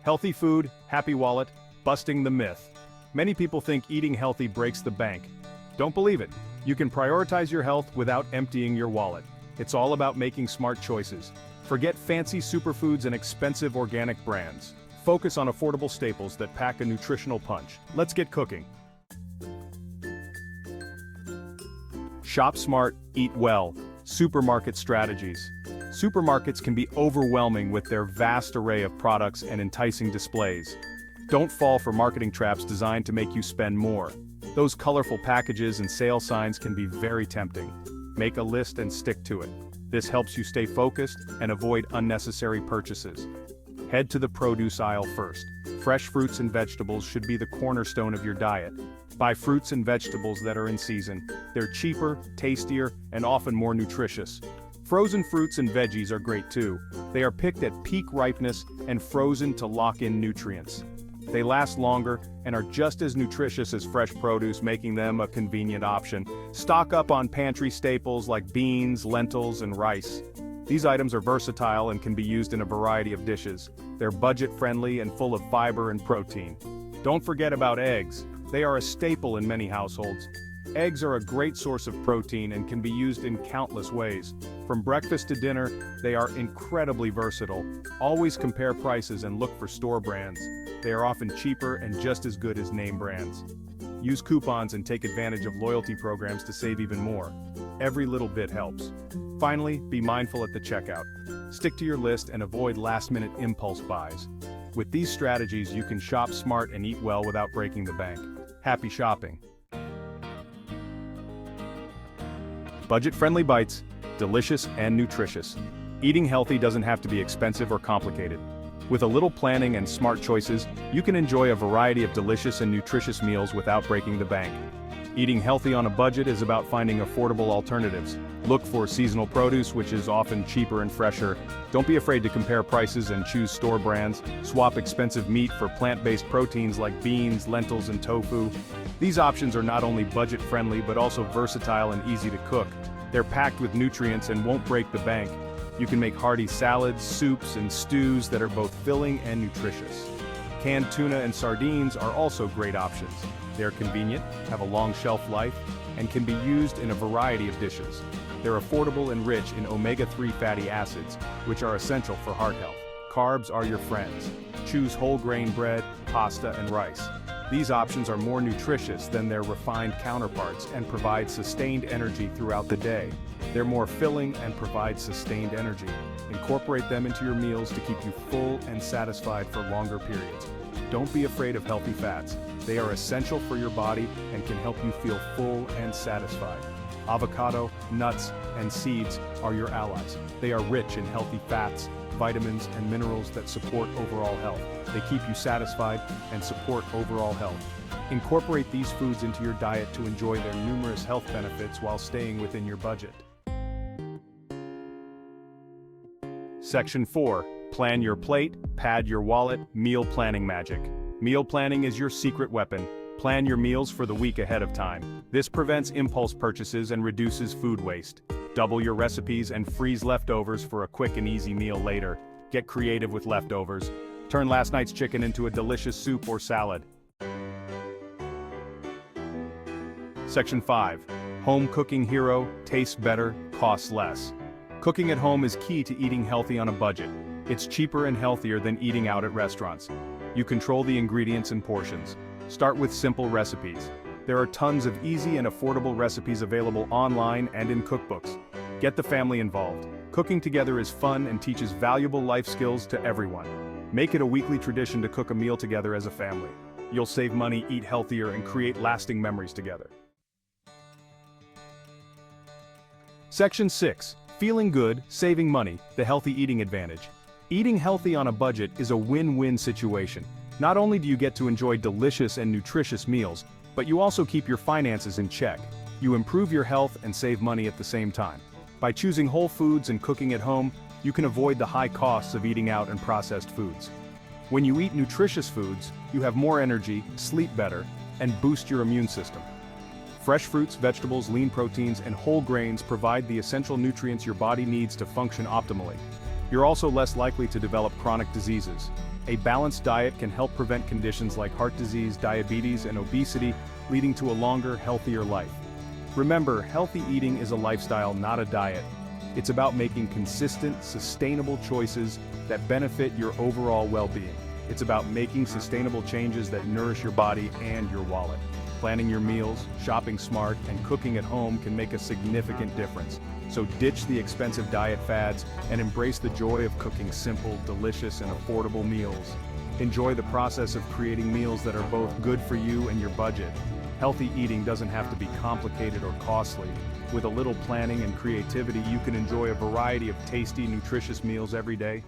Healthy food, happy wallet, busting the myth. Many people think eating healthy breaks the bank. Don't believe it. You can prioritize your health without emptying your wallet. It's all about making smart choices. Forget fancy superfoods and expensive organic brands. Focus on affordable staples that pack a nutritional punch. Let's get cooking. Shop smart, eat well. Supermarket strategies. Supermarkets can be overwhelming with their vast array of products and enticing displays. Don't fall for marketing traps designed to make you spend more. Those colorful packages and sale signs can be very tempting. Make a list and stick to it. This helps you stay focused and avoid unnecessary purchases. Head to the produce aisle first. Fresh fruits and vegetables should be the cornerstone of your diet. Buy fruits and vegetables that are in season. They're cheaper, tastier, and often more nutritious. Frozen fruits and veggies are great too. They are picked at peak ripeness and frozen to lock in nutrients. They last longer and are just as nutritious as fresh produce, making them a convenient option. Stock up on pantry staples like beans, lentils, and rice. These items are versatile and can be used in a variety of dishes. They're budget-friendly and full of fiber and protein. Don't forget about eggs. They are a staple in many households. Eggs are a great source of protein and can be used in countless ways. From breakfast to dinner, they are incredibly versatile. Always compare prices and look for store brands. They are often cheaper and just as good as name brands. Use coupons and take advantage of loyalty programs to save even more. Every little bit helps. Finally, be mindful at the checkout. Stick to your list and avoid last-minute impulse buys. With these strategies, you can shop smart and eat well without breaking the bank. Happy shopping! Budget-friendly bites, delicious and nutritious. Eating healthy doesn't have to be expensive or complicated. With a little planning and smart choices, you can enjoy a variety of delicious and nutritious meals without breaking the bank. Eating healthy on a budget is about finding affordable alternatives. Look for seasonal produce, which is often cheaper and fresher. Don't be afraid to compare prices and choose store brands. Swap expensive meat for plant-based proteins like beans, lentils, and tofu. These options are not only budget-friendly but also versatile and easy to cook. They're packed with nutrients and won't break the bank. You can make hearty salads, soups, and stews that are both filling and nutritious. Canned tuna and sardines are also great options. They're convenient, have a long shelf life, and can be used in a variety of dishes. They're affordable and rich in omega-3 fatty acids, which are essential for heart health. Carbs are your friends. Choose whole grain bread, pasta, and rice. These options are more nutritious than their refined counterparts and provide sustained energy throughout the day. They're more filling and provide sustained energy. Incorporate them into your meals to keep you full and satisfied for longer periods. Don't be afraid of healthy fats. They are essential for your body and can help you feel full and satisfied. Avocado, nuts, and seeds are your allies. They are rich in healthy fats, vitamins, and minerals that support overall health. They keep you satisfied and support overall health. Incorporate these foods into your diet to enjoy their numerous health benefits while staying within your budget. Section 4. Plan your plate, pad your wallet, meal planning magic. Meal planning is your secret weapon. Plan your meals for the week ahead of time. This prevents impulse purchases and reduces food waste. Double your recipes and freeze leftovers for a quick and easy meal later. Get creative with leftovers. Turn last night's chicken into a delicious soup or salad. Section 5. Home cooking hero, tastes better, costs less. Cooking at home is key to eating healthy on a budget. It's cheaper and healthier than eating out at restaurants. You control the ingredients and portions. Start with simple recipes. There are tons of easy and affordable recipes available online and in cookbooks. Get the family involved. Cooking together is fun and teaches valuable life skills to everyone. Make it a weekly tradition to cook a meal together as a family. You'll save money, eat healthier, and create lasting memories together. Section 6. Feeling good, saving money, the healthy eating advantage. Eating healthy on a budget is a win-win situation. Not only do you get to enjoy delicious and nutritious meals, but you also keep your finances in check. You improve your health and save money at the same time. By choosing whole foods and cooking at home, you can avoid the high costs of eating out and processed foods. When you eat nutritious foods, you have more energy, sleep better, and boost your immune system. Fresh fruits, vegetables, lean proteins, and whole grains provide the essential nutrients your body needs to function optimally. You're also less likely to develop chronic diseases. A balanced diet can help prevent conditions like heart disease, diabetes, and obesity, leading to a longer, healthier life. Remember, healthy eating is a lifestyle, not a diet. It's about making consistent, sustainable choices that benefit your overall well-being. It's about making sustainable changes that nourish your body and your wallet. Planning your meals, shopping smart, and cooking at home can make a significant difference. So ditch the expensive diet fads and embrace the joy of cooking simple, delicious, and affordable meals. Enjoy the process of creating meals that are both good for you and your budget. Healthy eating doesn't have to be complicated or costly. With a little planning and creativity, you can enjoy a variety of tasty, nutritious meals every day.